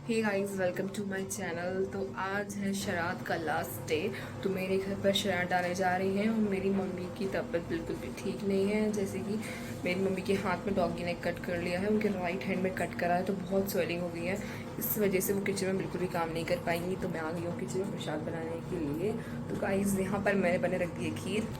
Hey guys, welcome to my channel. तो आज है शराद का लास्ट डे। तो मेरे घर पर शराद डाले जा रही हैं और मेरी मम्मी की तबीयत बिल्कुल भी ठीक नहीं है। जैसे कि मेरी मम्मी के हाथ में डॉगी ने कट कर लिया है, उनके राइट हैंड में कट करा है, तो बहुत स्वेलिंग हो गई है। इस वजह से वो किचन में बिल्कुल भी काम नहीं कर पाएंगी। तो मैं आ गई हूँ किचन में प्रसाद बनाने के लिए। तो गाइस, यहाँ पर मैंने बने रख दी है खीर।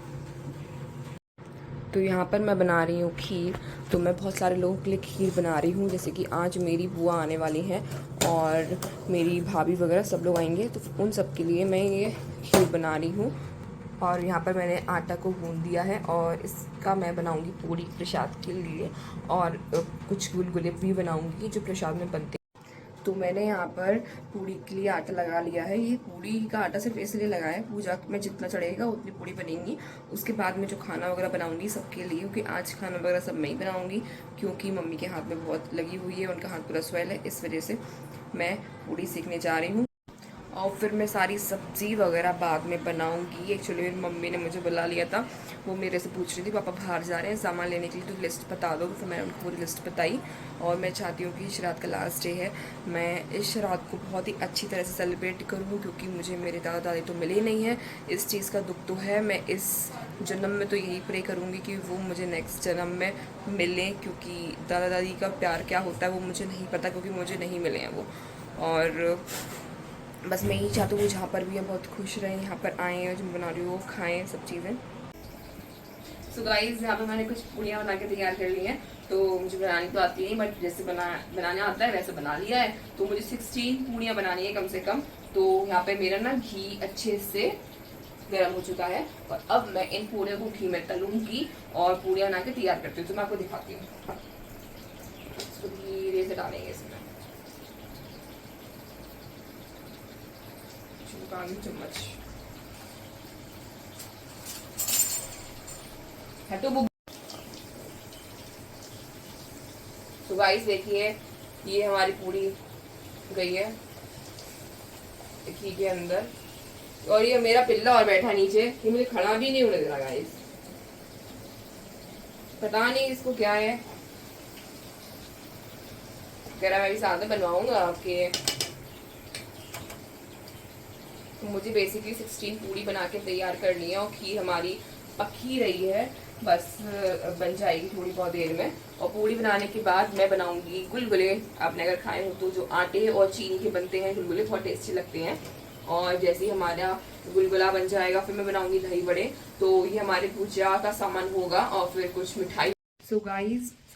तो यहाँ पर मैं बना रही हूँ खीर। तो मैं बहुत सारे लोगों के लिए खीर बना रही हूँ, जैसे कि आज मेरी बुआ आने वाली हैं और मेरी भाभी वगैरह सब लोग आएंगे, तो उन सब के लिए मैं ये खीर बना रही हूँ। और यहाँ पर मैंने आटा को गूंद दिया है और इसका मैं बनाऊँगी पूरी प्रसाद के लिए। और कुछ गुलगुले भी बनाऊँगी जो प्रसाद में बनते। तो मैंने यहाँ पर पूड़ी के लिए आटा लगा लिया है। ये पूड़ी का आटा सिर्फ इसलिए लगाया है, पूजा में जितना चढ़ेगा उतनी पूड़ी बनेगी। उसके बाद में जो खाना वगैरह बनाऊंगी सबके लिए, क्योंकि आज खाना वगैरह सब मैं ही बनाऊंगी, क्योंकि मम्मी के हाथ में बहुत लगी हुई है, उनका हाथ पूरा स्वेल है। इस वजह से मैं पूड़ी सीखने जा रही हूँ। और फिर मैं सारी सब्ज़ी वगैरह बाद में बनाऊंगी। एक्चुअली मेरी मम्मी ने मुझे बुला लिया था, वो मेरे से पूछ रही थी पापा बाहर जा रहे हैं सामान लेने के लिए, तो लिस्ट बता दो। तो फिर मैंने उनको पूरी लिस्ट बताई। और मैं चाहती हूँ कि शराद का लास्ट डे है, मैं इस शराद को बहुत ही अच्छी तरह से सेलिब्रेट करूँ, क्योंकि मुझे मेरे दादा दादी तो मिले नहीं हैं। इस चीज़ का दुख तो है। मैं इस जन्म में तो यही प्रे करूँगी कि वो मुझे नेक्स्ट जन्म में मिलें, क्योंकि दादा दादी का प्यार क्या होता है वो मुझे नहीं पता, क्योंकि मुझे नहीं मिले हैं वो। और बस मैं यही चाहती हूँ वो जहाँ पर भी हैं बहुत खुश रहें, यहाँ पर आएँ और जो मैं बना रही हूँ वो खाएँ सब चीज़ें। सो गाइस, यहाँ पे मैंने कुछ पूड़ियाँ बना के तैयार कर ली हैं। तो मुझे बनानी तो आती नहीं, बट जैसे बनाना आता है वैसे बना लिया है। तो मुझे 16 पूड़ियाँ बनानी है कम से कम। तो यहाँ पे मेरा ना घी अच्छे से गर्म हो चुका है और अब मैं इन पूड़ियों को घी में तलूंगी और पूड़ियाँ बना के तैयार करती हूँ। तो मैं आपको दिखाती हूँ। इसको धीरे से डालेंगे इसमें, चम्मच है तो वो। तो गाइस देखिए, ये हमारी पूरी गई है घी के अंदर। और ये मेरा पिल्ला और बैठा नीचे, ये मुझे खड़ा भी नहीं होने दे रहा गाइस, पता नहीं इसको क्या है। कह रहा मैं भी साथ में बनवाऊंगा आपके। तो मुझे बेसिकली 16 पूरी बना के तैयार करनी है और खीर हमारी पकी रही है, बस बन जाएगी थोड़ी बहुत देर में। और पूरी बनाने के बाद मैं बनाऊंगी गुलगुले। आपने अगर खाए हो तो जो आटे और चीनी के बनते हैं गुलगुले, बहुत टेस्टी लगते हैं। और जैसे ही हमारा गुलगुला बन जाएगा फिर मैं बनाऊंगी दही बड़े। तो ये हमारे पूजा का सामान होगा और फिर कुछ मिठाई। सो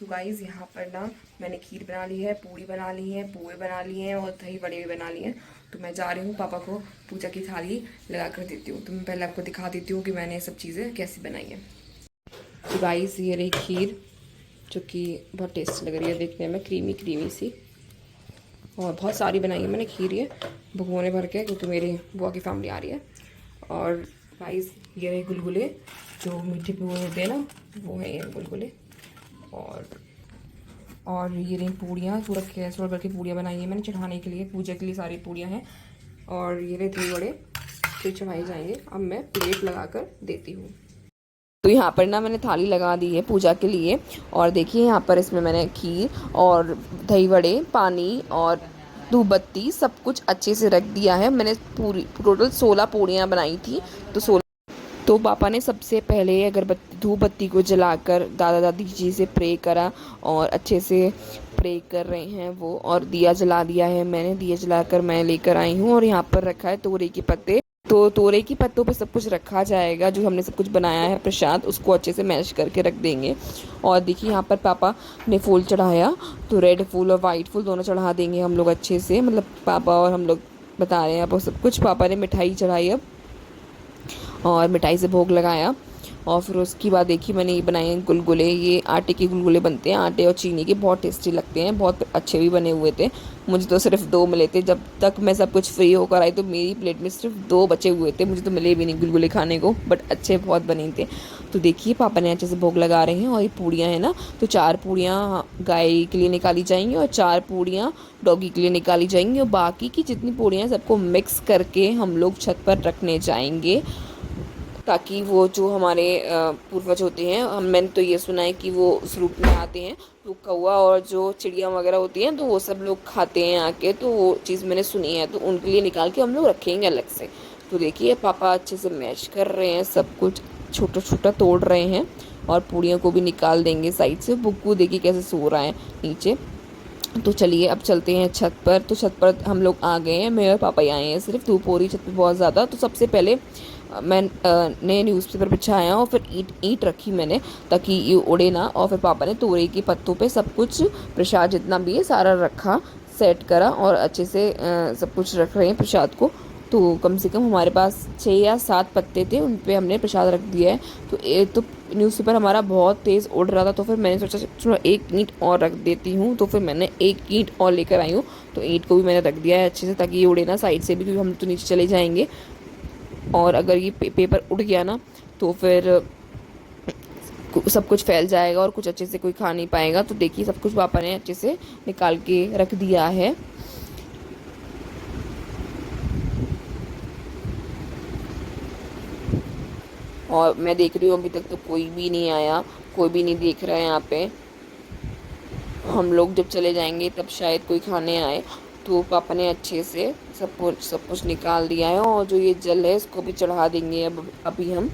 गाइज यहाँ पर ना मैंने खीर बना ली है, पूरी बना ली है, पोहे बना लिए हैं और दही बड़े भी बना लिए हैं। तो मैं जा रही हूँ पापा को पूजा की थाली लगा कर देती हूँ। तो मैं पहले आपको दिखा देती हूँ कि मैंने ये सब चीज़ें कैसे बनाई हैं। तो गाइस, ये रही खीर, जो कि बहुत टेस्टी लग रही है देखने में, क्रीमी क्रीमी सी। और बहुत सारी बनाई है मैंने खीर, ये भगोने भर के, क्योंकि मेरी बुआ की फैमिली आ रही है। और गाइस, ये रहे गुलगुले, जो मीठे पे वो होते हैं ना, वो है ये गुलगुले। और ये रही पूड़ियाँ, पूरा कैसरोल भर के पूड़ियाँ बनाई हैं मैंने चढ़ाने के लिए, पूजा के लिए सारी पूड़ियाँ हैं। और ये रहे दही बड़े, फिर चढ़ाए जाएंगे। अब मैं प्लेट लगा कर देती हूँ। तो यहाँ पर ना मैंने थाली लगा दी है पूजा के लिए। और देखिए यहाँ पर इसमें मैंने खीर और दही बड़े, पानी और धूप बत्ती सब कुछ अच्छे से रख दिया है। मैंने पूरी टोटल 16 पूड़ियाँ बनाई थी। तो पापा ने सबसे पहले अगरबत्ती धूप बत्ती को जलाकर दादा दादी जी से प्रे करा और अच्छे से प्रे कर रहे हैं वो। और दिया जला दिया है मैंने, दिया जलाकर मैं लेकर आई हूँ। और यहाँ पर रखा है तोरई के पत्ते। तो तोरई की पत्तों पे सब कुछ रखा जाएगा, जो हमने सब कुछ बनाया है प्रसाद, उसको अच्छे से मैश करके रख देंगे। और देखिए यहाँ पर पापा ने फूल चढ़ाया, तो रेड फूल और वाइट फूल दोनों चढ़ा देंगे हम लोग अच्छे से, मतलब पापा और हम लोग बता रहे हैं अब सब कुछ। पापा ने मिठाई चढ़ाई अब, और मिठाई से भोग लगाया। और फिर उसकी बाद देखिए मैंने ये बनाए हैं गुलगुले। ये आटे के गुलगुले बनते हैं, आटे और चीनी के, बहुत टेस्टी लगते हैं, बहुत अच्छे भी बने हुए थे। मुझे तो सिर्फ 2 मिले थे, जब तक मैं सब कुछ फ्री होकर आई तो मेरी प्लेट में सिर्फ 2 बचे हुए थे, मुझे तो मिले भी नहीं गुलगुले खाने को, बट अच्छे बहुत बने थे। तो देखिए पापा ने अच्छे से भोग लगा रहे हैं। और ये पूड़ियाँ हैं ना, तो 4 पूड़ियाँ गाय के लिए निकाली जाएंगी और 4 पूड़ियाँ डॉगी के लिए निकाली जाएंगी। और बाकी की जितनी पूड़ियाँ सबको मिक्स करके हम लोग छत पर रखने जाएंगे। ताकि वो जो हमारे पूर्वज होते हैं, हम मैंने तो ये सुना है कि वो उस रूप में आते हैं, तो कौवा और जो चिड़िया वगैरह होती हैं तो वो सब लोग खाते हैं आके, तो वो चीज़ मैंने सुनी है, तो उनके लिए निकाल के हम लोग रखेंगे अलग से। तो देखिए पापा अच्छे से मैश कर रहे हैं, सब कुछ छोटा छोटा तोड़ रहे हैं और पूड़ियों को भी निकाल देंगे साइड से। बुक्कू देखिए कैसे सो रहा है नीचे। तो चलिए अब चलते हैं छत पर। तो छत पर हम लोग आ गए हैं, मैं और पापा ही आए हैं, सिर्फ धूप हो रही छत पे बहुत ज़्यादा। तो सबसे पहले मैंने न्यूज़पेपर बिछाया और फिर ईंट रखी मैंने ताकि ये उड़े ना, और फिर पापा ने तोरई के पत्तों पे सब कुछ प्रसाद जितना भी है सारा रखा, सेट करा और अच्छे से सब कुछ रख रहे हैं प्रसाद को। तो कम से कम हमारे पास 6 या 7 पत्ते थे, उन पे हमने प्रसाद रख दिया है। तो न्यूज़पेपर हमारा बहुत तेज़ उड़ रहा था, तो फिर मैंने सोचा चलो एक ईंट और रख देती हूँ। तो फिर मैंने एक ईंट और लेकर आई हूँ, तो ईंट को भी मैंने रख दिया है अच्छे से ताकि ये उड़े ना साइड से भी, क्योंकि हम तो नीचे चले जाएंगे और अगर ये पेपर उड़ गया ना तो फिर सब कुछ फैल जाएगा और कुछ अच्छे से कोई खा नहीं पाएगा। तो देखिए सब कुछ पापा ने अच्छे से निकाल के रख दिया है। और मैं देख रही हूँ अभी तक तो कोई भी नहीं आया, कोई भी नहीं देख रहा है यहाँ पे। हम लोग जब चले जाएंगे तब शायद कोई खाने आए। तो पापा ने अच्छे से सब कुछ निकाल दिया है और जो ये जल है इसको भी चढ़ा देंगे अब अभी हम।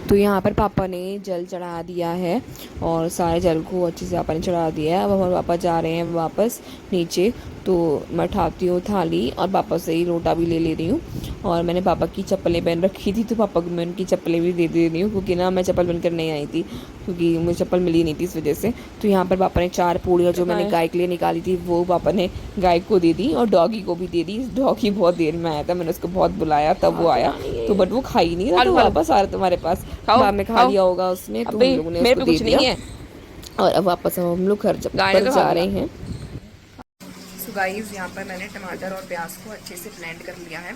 तो यहाँ पर पापा ने जल चढ़ा दिया है और सारे जल को अच्छे से पापा ने चढ़ा दिया है। अब हमारे पापा जा रहे हैं वापस नीचे। तो मैं उठाती हूँ थाली और पापा से ही लोटा भी ले रही हूँ। और मैंने पापा की चप्पलें पहन रखी थी, तो पापा को मैं उनकी चप्पलें भी दे रही हूँ, क्योंकि ना मैं चप्पल बनकर नहीं आई थी, क्योंकि मुझे चप्पल मिली नहीं थी इस वजह से। तो यहाँ पर पापा ने 4 पूड़ियाँ जो मैंने गाय के लिए निकाली थी वो पापा ने गाय को दे दी और डॉगी को भी दे दी। डॉगी बहुत देर में आया था, मैंने उसको बहुत बुलाया तब वो आया, तो बट वो खा ही नहीं रहा, तो वापस आ रहा तुम्हारे पास। बाद में खा लिया होगा उसने, तो हम लोगों ने उसको दे दिया। और अब वापस हम लोग घर पर जा रहे हैं। सो गाइस यहाँ पर मैंने टमाटर और प्याज को अच्छे से ब्लेंड कर लिया है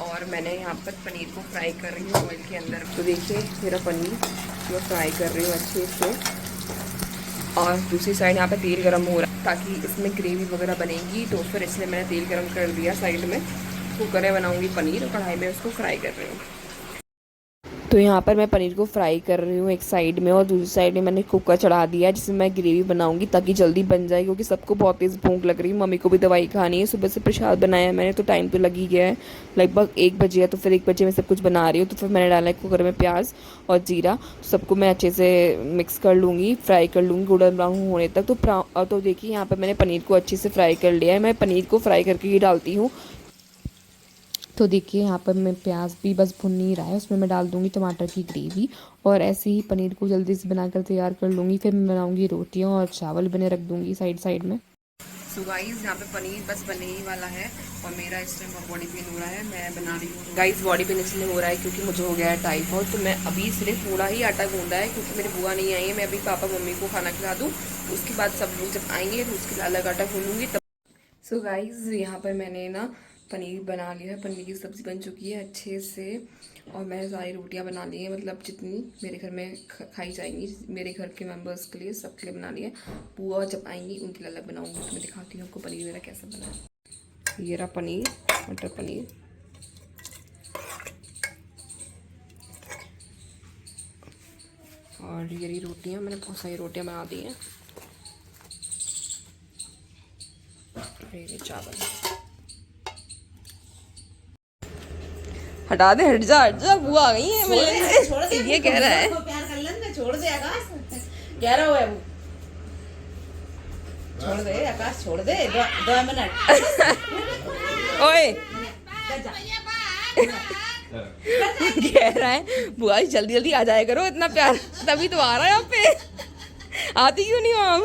और मैंने यहाँ पर पनीर को फ्राई कर रही हूँ ऑयल के अंदर। तो देखिए मेरा पनीर मैं फ्राई कर रही हूँ अच्छे से, और दूसरी साइड यहाँ पर तेल गरम हो रहा है ताकि इसमें ग्रेवी वगैरह बनेगी। तो फिर इसलिए मैंने तेल गरम कर दिया साइड में। कुकर में बनाऊँगी पनीर और कढ़ाई में उसको फ्राई कर रही हूँ। तो यहाँ पर मैं पनीर को फ्राई कर रही हूँ एक साइड में, और दूसरी साइड में मैंने कुकर चढ़ा दिया है जिसमें मैं ग्रेवी बनाऊंगी ताकि जल्दी बन जाए, क्योंकि सबको बहुत तेज़ भूख लग रही है। मम्मी को भी दवाई खानी है, सुबह से प्रसाद बनाया मैंने तो टाइम तो लग ही गया है, लगभग 1 बजे है। तो फिर 1 बजे मैं सब कुछ बना रही हूँ। तो फिर मैंने डाला है कुकर में प्याज और जीरा, सबको मैं अच्छे से मिक्स कर लूँगी, फ्राई कर लूँगी गोल्डन ब्राउन होने तक। तो देखिए यहाँ पर मैंने पनीर को अच्छे से फ्राई कर लिया है। मैं पनीर को फ्राई करके ही डालती हूँ। तो देखिए यहाँ पर मैं प्याज भी बस भुन नहीं रहा है, उसमें मैं डाल दूँगी टमाटर की ग्रेवी और ऐसे ही पनीर को जल्दी से बनाकर तैयार कर लूँगी। फिर मैं बनाऊँगी रोटियाँ और चावल बने रख दूँगी साइड में। सो गाइस यहाँ पे पनीर बस बनने ही वाला है और मेरा इस टाइम बॉडी पेन हो रहा है, मैं बना रही हूँ। गाइस बॉडी पेन इसलिए हो रहा है क्योंकि मुझे हो गया है टाइफाइड। तो मैं अभी सिर्फ थोड़ा ही आटा गूंदा है क्योंकि मेरी बुआ नहीं आई है। मैं अभी पापा मम्मी को खाना खिला दूँ, उसके बाद सब लोग जब आएंगे तो उसके अलग आटा गूंदूँगी तब। सो गाइस यहाँ पर मैंने ना पनीर बना लिया है, पनीर की सब्ज़ी बन चुकी है अच्छे से, और मैंने सारी रोटियां बना ली हैं, मतलब जितनी मेरे घर में खाई जाएंगी मेरे घर के मेंबर्स के लिए, सबके लिए बना लिया। बुआ जब आएंगी उनके लिए अलग बनाऊंगी। तो मैं दिखाती हूँ आपको पनीर मेरा कैसा बना है। ये रहा पनीर, मटर पनीर, और ये रही रोटियाँ। मैंने बहुत सारी रोटियाँ बना दी हैं। ये चावल हटा दे, हट जा बुआ आ गई है मेरे। ये कह रहा है प्यार कर लेना, छोड़ दे आकाश, कह रहा है छोड़ दे आकाश, छोड़ दे 2 मिनट। ओए कह रहा है बुआ जल्दी जल्दी आ जाया करो, इतना प्यार तभी तो आ रहा है यहाँ पे। आती क्यों नहीं हो आप?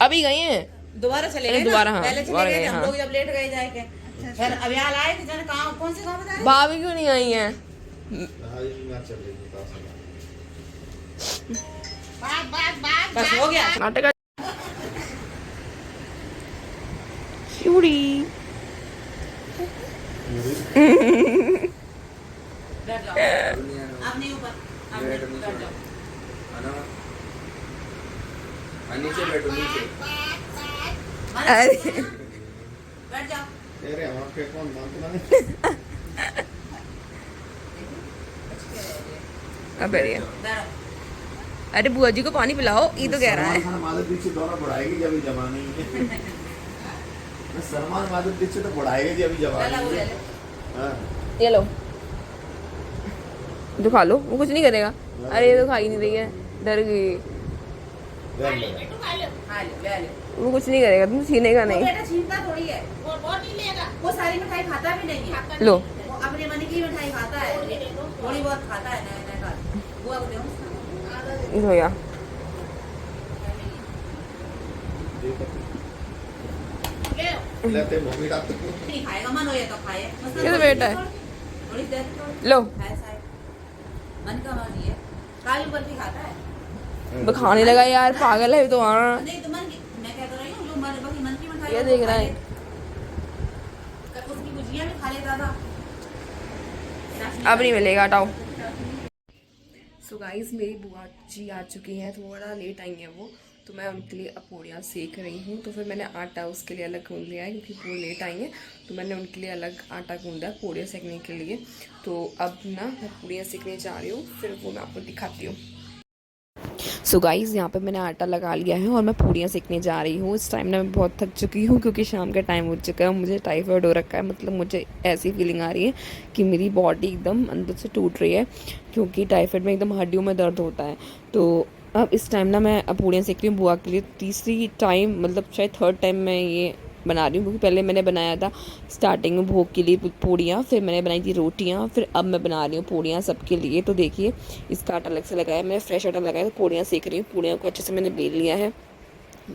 अभी गए हैं, दोबारा चले गए दोबारा। हाँ पहले चले गए हम लोग जब लेट गए जाके, फिर अब यहाँ आए कि जाने कहाँ कौन से गाँव बता रहे? भाभी क्यों नहीं आई हैं? बस हो गया नाटक चूड़ी। बैठ जाओ, अब नहीं ऊपर, अब नहीं बैठ जाओ। नीचे बैठो नीचे। अरे बैठ जाओ। तेरे वहाँ पे कौन मानता नहीं। अब बढ़िया। बैठो। अरे बुआ जी को पानी पिलाओ, ये तो कह रहा है। सलमान खान माधव दीक्षित दोनों बढ़ाएगी जब जमा नहीं है। सलमान माधव दीक्षित तो बढ़ाएगा जी, अभी जमा ले लो, नहीं ले है। लो। हाँ। ये लो, तो खा लो, वो कुछ नहीं करेगा। अरे ये तो खा ही नहीं रही है, डर गई। ले ले। खा लो, ले लो। वो कुछ नहीं करेगा, तुम छीनेगा वो नहीं। बेटा छीनता थोड़ी है। वो नहीं लेगा। वो सारी मिठाई खाता भी नहीं है। लो, वो अपने मन की मिठाई खाता है, थोड़ी बहुत खाता है, नया नया खाता। बुआ को दो। ये भैया लेते मम्मी डालते। नहीं खाएगा, मन हो या तो खाए। ये तो बेटा है। थोड़ी देर लो, खाए साए। मन का मर्जी है। काली बर्फी खाता है। वो खाने लगा यार, पागल है तो। हाँ नहीं तो मन की, मैं कह तो रही हूँ, जो मन की मिठाई ये है, देख वो रहा खा है। ले। उसकी गुजिया भी खा लेता था। अब नहीं मिलेगा, हटाओ। सो गाइस, मेरी बुआ जी आ चुकी हैं, थोड़ा लेट आई हैं वो, तो मैं उनके लिए अब पूड़ियाँ सेक रही हूँ। तो फिर मैंने आटा उसके लिए अलग गूंद लिया है, क्योंकि वो लेट आई हैं, तो मैंने उनके लिए अलग आटा गूंदा है पूड़ियाँ सेकने के लिए। तो अब ना मैं पूड़ियाँ सेकने जा रही हूँ, फिर वो मैं आपको दिखाती हूँ। सो गाइज़, यहाँ पे मैंने आटा लगा लिया है और मैं पूड़ियाँ सेकने जा रही हूँ। इस टाइम ना मैं बहुत थक चुकी हूँ, क्योंकि शाम का टाइम हो चुका है। मुझे टाइफाइड हो रखा है, मतलब मुझे ऐसी फीलिंग आ रही है कि मेरी बॉडी एकदम अंदर से टूट रही है, क्योंकि टाइफाइड में एकदम हड्डियों में दर्द होता है। तो अब इस टाइम ना मैं अब पूड़ियाँ सेक रही हूँ बुआ के लिए। तीसरी टाइम, मतलब शायद थर्ड टाइम मैं ये बना रही हूँ, क्योंकि पहले मैंने बनाया था स्टार्टिंग में भोग के लिए पूड़ियाँ, फिर मैंने बनाई थी रोटियाँ, फिर अब मैं बना रही हूँ पूड़ियाँ सबके लिए। तो देखिए, इसका आटा अलग से लगाया, मैंने फ्रेश आटा लगाया, तो पूड़ियाँ सेक रही हूँ। पूड़ियों को अच्छे से मैंने बेल लिया है।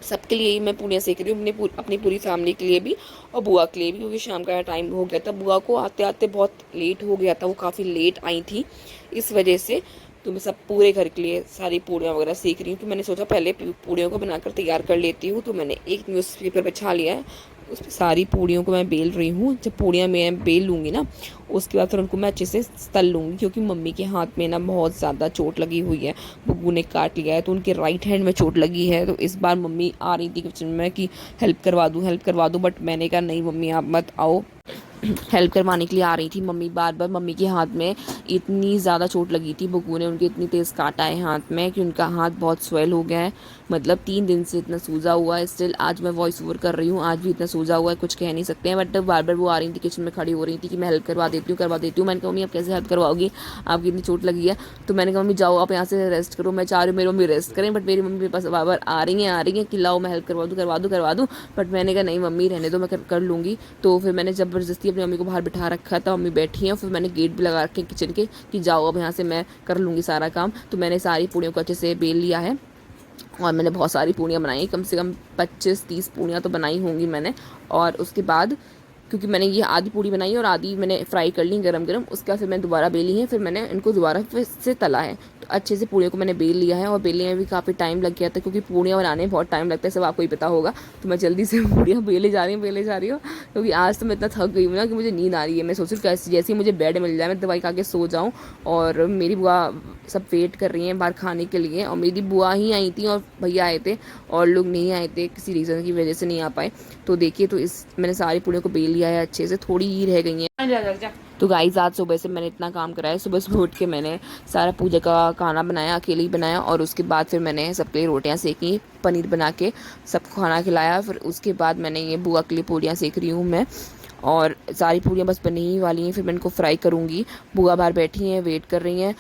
सबके लिए ही मैं पूड़ियाँ सेक रही हूँ, अपनी पूरी फैमिली के लिए भी और बुआ के लिए भी, क्योंकि शाम का टाइम हो गया था। बुआ को आते आते बहुत लेट हो गया था, वो काफ़ी लेट आई थी, इस वजह से। तो मैं सब पूरे घर के लिए सारी पूड़ियाँ वगैरह सेक रही हूँ। तो मैंने सोचा पहले पूड़ियों को बनाकर तैयार कर लेती हूँ। तो मैंने एक न्यूज़पेपर बिछा लिया है, उस पर सारी पूड़ियों को मैं बेल रही हूँ। जब पूड़ियाँ मैं बेल लूँगी ना, उसके बाद फिर उनको मैं अच्छे से तल लूँगी, क्योंकि मम्मी के हाथ में ना बहुत ज़्यादा चोट लगी हुई है, बुग्गू ने काट लिया है, तो उनके राइट हैंड में चोट लगी है। तो इस बार मम्मी आ रही थी किचन में कि हेल्प करवा दूँ, बट मैंने कहा नहीं मम्मी आप मत आओ। हेल्प करवाने के लिए आ रही थी मम्मी बार बार। मम्मी के हाथ में इतनी ज़्यादा चोट लगी थी, बुग्गू ने उनके इतनी तेज़ काटा है हाथ में कि उनका हाथ बहुत स्वेल हो गया है। मतलब 3 दिन से इतना सूजा हुआ है। स्टिल आज मैं वॉइस ओवर कर रही हूँ, आज भी इतना सूजा हुआ है, कुछ कह नहीं सकते हैं। बट बार बार वो आ रही थी, किचन में खड़ी हो रही थी कि मैं हेल्प करवा देती हूँ। मैंने कहा मम्मी आप कैसे हेल्प करवाओगी, आपकी इतनी चोट लगी है। तो मैंने कहा मम्मी जाओ आप यहाँ से रेस्ट करो। मैं चाह रही हूँ मेरी मम्मी रेस्ट करें, बट मेरी मम्मी मेरे पास बार बार आ रही हैं कि लाओ मैं हेल्प करवा दूँ। बट मैंने कहा नहीं मम्मी रहने दो, मैं कर लूँगी। तो फिर मैंने ज़बरदस्ती अपनी मम्मी को बाहर बिठा रखा था, मम्मी बैठी हैं। फिर मैंने गेट भी लगा रखे किचन के कि जाओ अब यहाँ से, मैं कर लूँगी सारा काम। तो मैंने सारी पूड़ियों को अच्छे से बेल लिया है और मैंने बहुत सारी पूड़ियाँ बनाई, कम से कम 25-30 पूड़ियाँ तो बनाई होंगी मैंने। और उसके बाद क्योंकि मैंने ये आधी पूड़ी बनाई है और आधी मैंने फ्राई कर ली गरम गरम, उसके बाद फिर मैंने दोबारा बेली है, फिर मैंने इनको दोबारा फिर से तला है। तो अच्छे से पूड़ियों को मैंने बेल लिया है और बेलने में भी काफ़ी टाइम लग गया था, क्योंकि पूड़ियाँ बनाने में बहुत टाइम लगता है, सब आपको ही पता होगा। तो मैं जल्दी से पूड़ियाँ बेले जा रही हूँ, क्योंकि आज तो मैं इतना थक गई हूँ ना कि मुझे नींद आ रही है। मैं सोच रही हूँ जैसे ही मुझे बेड मिल जाए मैं दवाई खा के सो जाऊँ। और मेरी बुआ सब वेट कर रही हैं बाहर खाने के लिए, और मेरी बुआ ही आई थी और भैया आए थे, और लोग नहीं आए थे, किसी रीज़न की वजह से नहीं आ पाए। तो देखिए, तो मैंने सारी पूड़ियों को बेल लिया है अच्छे से, थोड़ी ही रह गई हैं। तो गाइस, आज सुबह से मैंने इतना काम करा है। सुबह उठ के मैंने सारा पूजा का खाना बनाया, अकेले ही बनाया, और उसके बाद फिर मैंने सबके लिए रोटियां सेकी, पनीर बना के सबको खाना खिलाया। फिर उसके बाद मैंने ये बुआ के लिए पूड़ियाँ सेक रही हूँ मैं, और सारी पूड़ियाँ बस बनने ही वाली हैं, फिर मैं इनको फ्राई करूँगी। बुआ बाहर बैठी हैं, वेट कर रही हैं।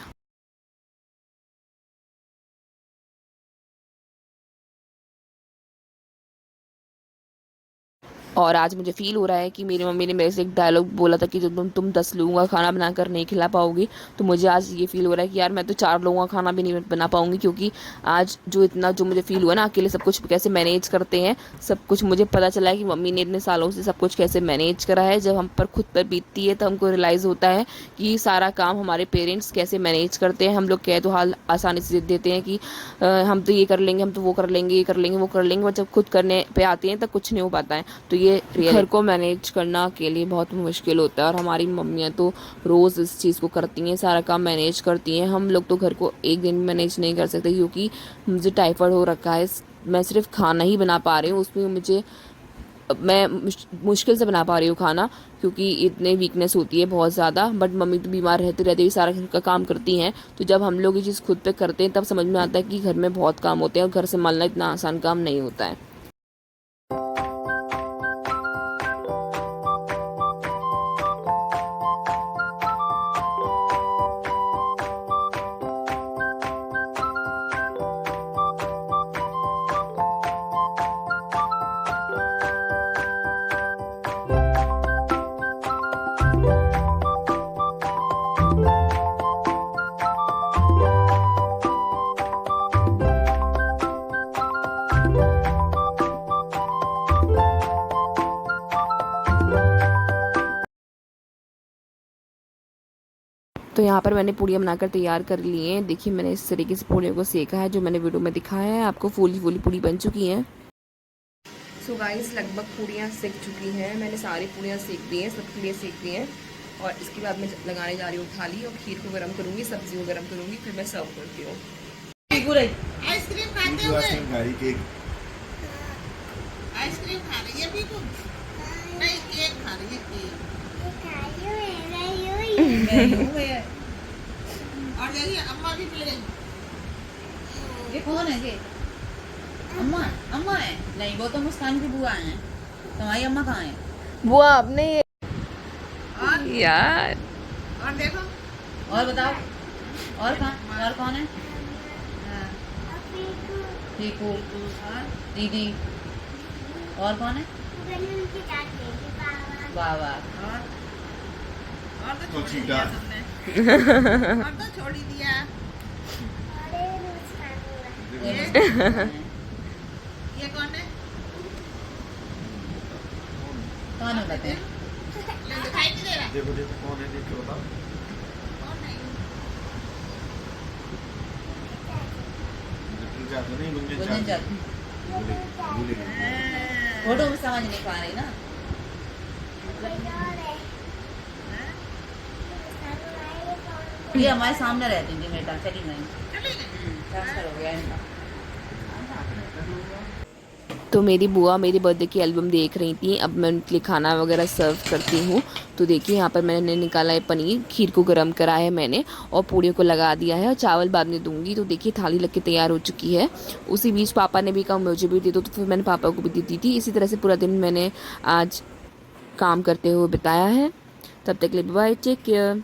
और आज मुझे फ़ील हो रहा है कि मेरी मम्मी ने मेरे से एक डायलॉग बोला था कि जब तुम 10 लोगों का खाना बनाकर नहीं खिला पाओगी, तो मुझे आज ये फ़ील हो रहा है कि यार मैं तो 4 लोगों का खाना भी नहीं बना पाऊँगी, क्योंकि आज जो मुझे फ़ील हुआ ना, अकेले सब कुछ कैसे मैनेज करते हैं, सब कुछ मुझे पता चला है कि मम्मी ने इतने सालों से सब कुछ कैसे मैनेज करा है। जब हम पर खुद पर बीतती है तो हमको रियलाइज़ होता है कि सारा काम हमारे पेरेंट्स कैसे मैनेज करते हैं। हम लोग कह तो हाल आसानी से देते हैं कि हम तो ये कर लेंगे, हम तो वो कर लेंगे, ये कर लेंगे, वो कर लेंगे, बट जब खुद करने पे आते हैं तब कुछ नहीं हो पाता है। तो ये घर को मैनेज करना अकेले बहुत मुश्किल होता है, और हमारी मम्मियाँ तो रोज़ इस चीज़ को करती हैं, सारा काम मैनेज करती हैं। हम लोग तो घर को एक दिन मैनेज नहीं कर सकते, क्योंकि मुझे टाइफाइड हो रखा है। मैं सिर्फ खाना ही बना पा रही हूँ, उसमें मुझे मैं मुश्किल से बना पा रही हूँ खाना, क्योंकि इतने वीकनेस होती है बहुत ज़्यादा। बट मम्मी तो बीमार रहते रहते भी सारा घर का काम करती हैं, तो जब हम लोग ये चीज़ खुद पे करते हैं तब समझ में आता है कि घर में बहुत काम होते हैं और घर संभालना इतना आसान काम नहीं होता है। तो यहाँ पर मैंने पूड़ियाँ बनाकर तैयार कर ली हैं। देखिए मैंने इस तरीके से पूड़ियों को सेका है, जो मैंने वीडियो में दिखाया है आपको। फूली फूली पूड़ी बन चुकी हैं। सो गाइस लगभग पूड़ियाँ सेक चुकी हैं, मैंने सारी पूड़ियाँ सेक दी हैं, सबके लिए सेक दी हैं। और इसके बाद मैं लगाने जा रही हूँ थाली और खीर को गर्म करूँगी, सब्जी को गर्म करूँगी, फिर मैं सर्व करती हूँ। आइसक्रीम खाते हुए केक आइसक्रीम खा रही है पीकू? नहीं, केक खा रही है, केक। और देखिए अम्मा भी प्ले। ये कौन है? ये अम्मा? अम्मा है? नहीं, वो तो मुस्कान की बुआ है। तुम्हारी अम्मा कहाँ है? बुआ आपने ये और यार, और देखो, और बताओ, और कहाँ, और कौन है? पीकू, और दीदी, और कौन है? बाबा, और तो छोड़ ही दिया तुमने। और तो छोड़ ही दिया। ये कौन है? कौन है बताते? दिखाई नहीं दे रहा। देखो देखो कौन है, देखो बताओ कौन है? नहीं गुंजन चल। फोटो में समझ नहीं पा रही ना। ये हमारे सामने रहती थी बेटा, चली गई। ट्रांसफर हो गया इनका। तो मेरी बुआ मेरी बर्थडे की एल्बम देख रही थी। अब मैं उनके लिए खाना वगैरह सर्व करती हूँ। तो देखिए यहाँ पर मैंने निकाला है पनीर, खीर को गर्म करा है मैंने और पूड़ियों को लगा दिया है और चावल बाद में दूंगी। तो देखिए थाली लग के तैयार हो चुकी है। उसी बीच पापा ने भी कहा मुझे भी दे दो, तो फिर मैंने पापा को भी दे दी थी। इसी तरह से पूरा दिन मैंने आज काम करते हुए बिताया है। तब तक के लिए बाय, टेक केयर।